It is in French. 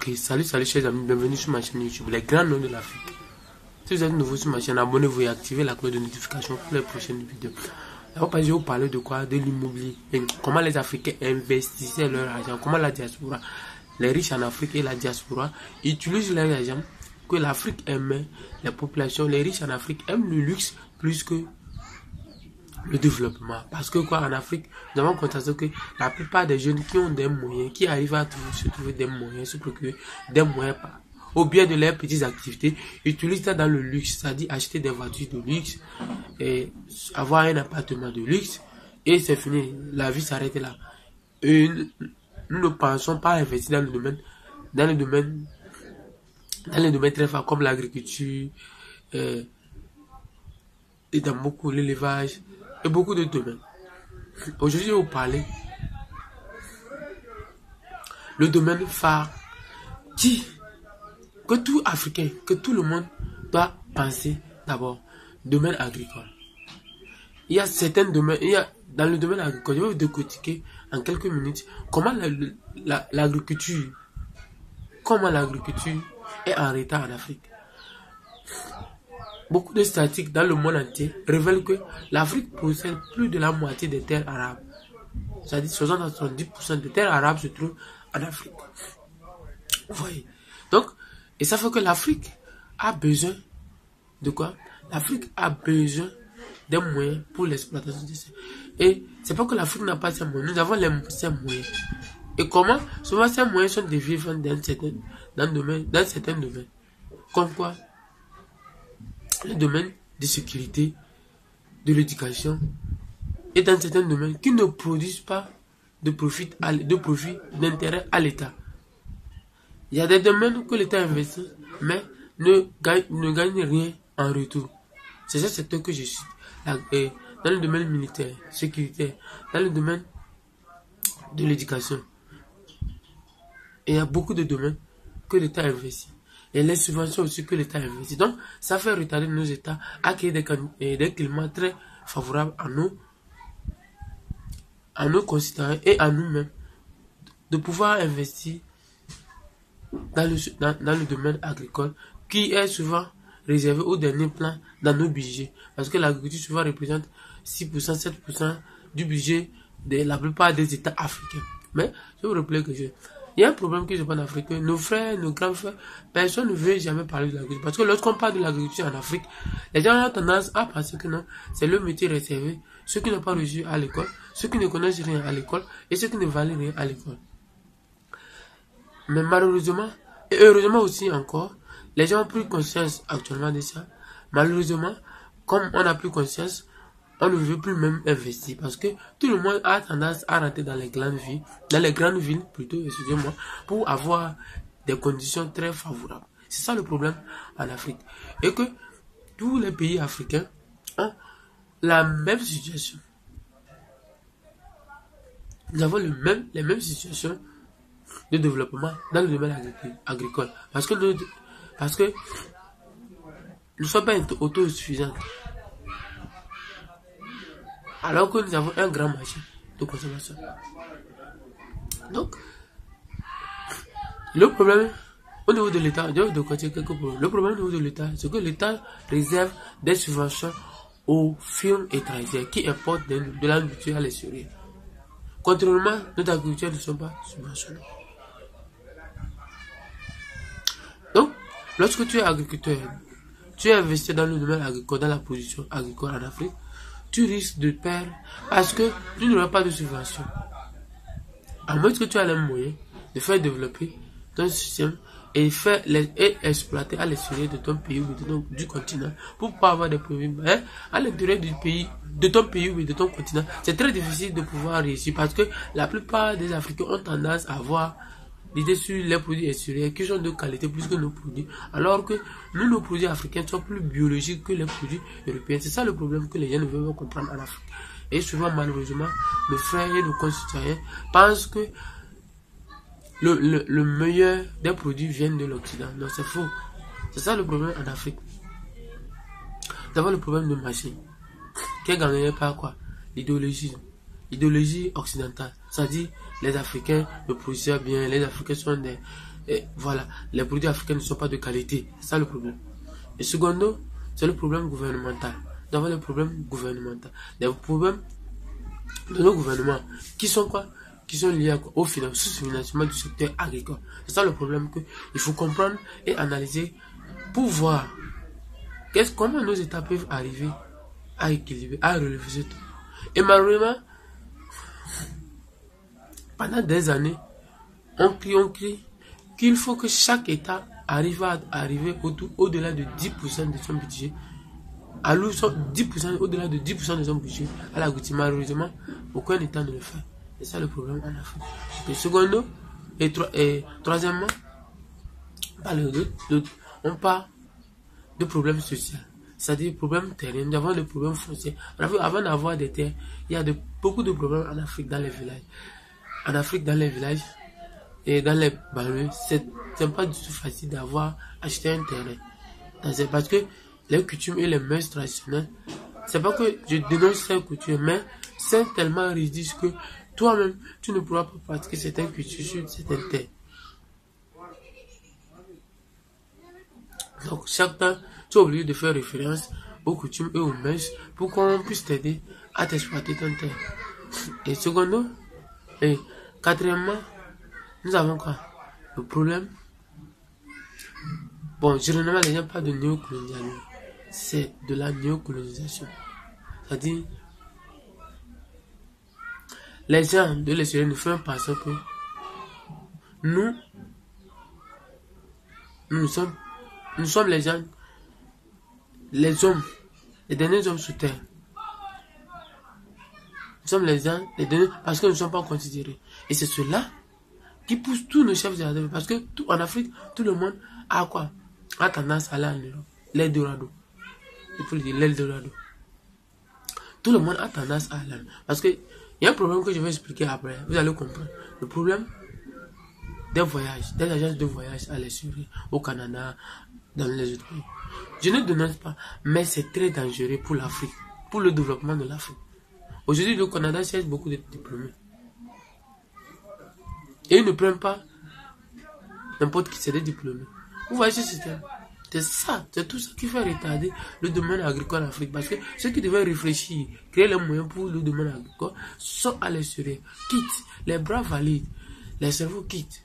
Ok, salut chers amis, bienvenue sur ma chaîne YouTube, les grands noms de l'Afrique. Si vous êtes nouveau sur ma chaîne, abonnez-vous et activez la cloche de notification pour les prochaines vidéos. D'abord, je vais vous parler de quoi? De l'immobilier. Comment les Africains investissaient leur argent, comment la diaspora, les riches en Afrique et la diaspora utilisent leur argent, que l'Afrique aime, les populations, les riches en Afrique aiment le luxe plus que le développement. Parce que quoi, en Afrique, nous avons constaté que la plupart des jeunes qui ont des moyens, qui arrivent à se trouver des moyens, se procurer des moyens au bien de leurs petites activités, utilisent ça dans le luxe, c'est-à-dire acheter des voitures de luxe, et avoir un appartement de luxe, et c'est fini, la vie s'arrête là. Et nous ne pensons pas investir dans le domaine très fort comme l'agriculture, et dans beaucoup l'élevage, et beaucoup de domaines. Aujourd'hui, je vais vous parler le domaine phare que tout Africain, que tout le monde doit penser d'abord, domaine agricole. Il y a certains domaines, dans le domaine agricole, je vais vous décortiquer en quelques minutes comment l'agriculture est en retard en Afrique. Beaucoup de statistiques dans le monde entier révèlent que l'Afrique possède plus de la moitié des terres arabes. C'est-à-dire 60 à 70% des terres arabes se trouvent en Afrique. Vous voyez? Donc, et ça fait que l'Afrique a besoin de quoi? L'Afrique a besoin des moyens pour l'exploitation de ces. Et c'est pas que l'Afrique n'a pas ces moyens, nous avons ces moyens. Et comment? Souvent ces moyens sont déviés dans certains domaines. Comme quoi? Le domaine de sécurité, de l'éducation, et dans certains domaines qui ne produisent pas de profit, d'intérêt à l'État. Il y a des domaines que l'État investit, mais ne gagne rien en retour. C'est ce secteur que je cite. Dans le domaine militaire, sécuritaire, dans le domaine de l'éducation. Et il y a beaucoup de domaines que l'État investit. Et les subventions aussi que l'État investit. Donc, ça fait retarder nos États à créer des climats très favorables à nos concitoyens et à nous-mêmes de pouvoir investir dans le domaine agricole qui est souvent réservé au dernier plan dans nos budgets. Parce que l'agriculture souvent représente 6%, 7% du budget de la plupart des États africains. Mais je vous rappelle que il y a un problème que je vois en Afrique. Nos frères, nos grands frères, personne ne veut jamais parler de l'agriculture. Parce que lorsqu'on parle de l'agriculture en Afrique, les gens ont tendance à penser que non, c'est le métier réservé. Ceux qui n'ont pas reçu à l'école, ceux qui ne connaissent rien à l'école et ceux qui ne valent rien à l'école. Mais malheureusement, et heureusement aussi encore, les gens ont pris conscience actuellement de ça. Malheureusement, comme on n'a plus conscience, on ne veut plus même investir parce que tout le monde a tendance à rentrer dans les grandes villes, excusez-moi, pour avoir des conditions très favorables. C'est ça le problème en Afrique. Et que tous les pays africains ont la même situation. Nous avons les mêmes situations de développement dans le domaine agricole. Parce que nous ne sommes pas autosuffisants. Alors que nous avons un grand marché de consommation. Donc, le problème au niveau de l'État, le problème au niveau de l'État, c'est que l'État réserve des subventions aux firmes étrangères qui importent de la nourriture à l'extérieur. Contrairement, nos agriculteurs ne sont pas subventionnés. Donc, lorsque tu es agriculteur, tu es investi dans le domaine agricole, dans la production agricole en Afrique, tu risques de perdre parce que tu n'auras pas de subvention. À moins que tu aies les moyens de faire développer ton système et exploiter à l'extérieur de ton pays ou du continent pour pouvoir avoir des produits. À l'intérieur du pays, de ton pays ou de ton continent, c'est très difficile de pouvoir réussir parce que la plupart des Africains ont tendance à avoir l'idée sur les produits extérieurs qui sont de qualité plus que nos produits, alors que nous, nos produits africains sont plus biologiques que les produits européens. C'est ça le problème que les gens ne veulent pas comprendre en Afrique. Et souvent, malheureusement, nos frères et nos concitoyens pensent que le meilleur des produits viennent de l'Occident. Non, c'est faux. C'est ça le problème en Afrique. Nous avons le problème de marché qui est gagné par quoi? L'idéologie occidentale. C'est-à-dire, les Africains ne produisent bien, les Africains sont Et voilà, les produits africains ne sont pas de qualité. C'est ça le problème. Et secondo, c'est le problème gouvernemental. Nous avons le problème gouvernemental. Les problèmes de nos gouvernements qui sont quoi? Qui sont liés au sous-financement du secteur agricole. C'est ça le problème que il faut comprendre et analyser pour voir comment nos États peuvent arriver à équilibrer, à relever ce truc. Et malheureusement, pendant des années, on crie qu'il faut que chaque État arrive à arriver au-delà de 10% de son budget. Alors, 10%, au-delà de 10% de son budget à l'agriculture. Malheureusement, aucun État ne le fait. C'est ça le problème en Afrique. Et secondo, et troisièmement, on parle de problèmes sociaux. C'est-à-dire problèmes terriens, nous avons des problèmes fonciers. Avant d'avoir des terres, il y a beaucoup de problèmes en Afrique dans les villages. En Afrique, dans les villages et dans les banlieues, c'est pas du tout facile d'avoir acheté un terrain. C'est parce que les coutumes et les mœurs traditionnelles, c'est pas que je dénonce ces coutumes, mais c'est tellement ridicule que toi-même, tu ne pourras pas pratiquer certaines cultures sur certaines terres. Donc, chaque temps, tu es obligé de faire référence aux coutumes et aux mœurs pour qu'on puisse t'aider à t'exploiter ton terre. Et secondo, et quatrièmement, nous avons quoi? Le problème. Bon, généralement, les gens parlent de néocolonialisme. C'est de la néocolonisation. C'est-à-dire, les gens de l'extérieur nous font penser que nous sommes les gens, les hommes, les derniers hommes sur terre. Nous sommes les gens, les derniers, parce que nous ne sommes pas considérés. Et c'est cela qui pousse tous nos chefs d'État. Parce que en Afrique, tout le monde a quoi? A tendance à aller en Europe. L'Eldorado. Il faut le dire, l'Eldorado. Tout le monde a tendance à aller. Parce que il y a un problème que je vais expliquer après. Vous allez comprendre. Le problème des voyages, des agences de voyage à l'extérieur, au Canada, dans les autres pays. Je ne dénonce pas, mais c'est très dangereux pour l'Afrique, pour le développement de l'Afrique. Aujourd'hui, le Canada cherche beaucoup de diplômés. Et ils ne prennent pas n'importe qui, c'est des diplômés. Vous voyez ce système? C'est ça, c'est tout ça qui fait retarder le domaine agricole en Afrique. Parce que ceux qui devaient réfléchir, créer les moyens pour le domaine agricole, sont à l'extérieur, quittent, les bras valides, les cerveaux quittent.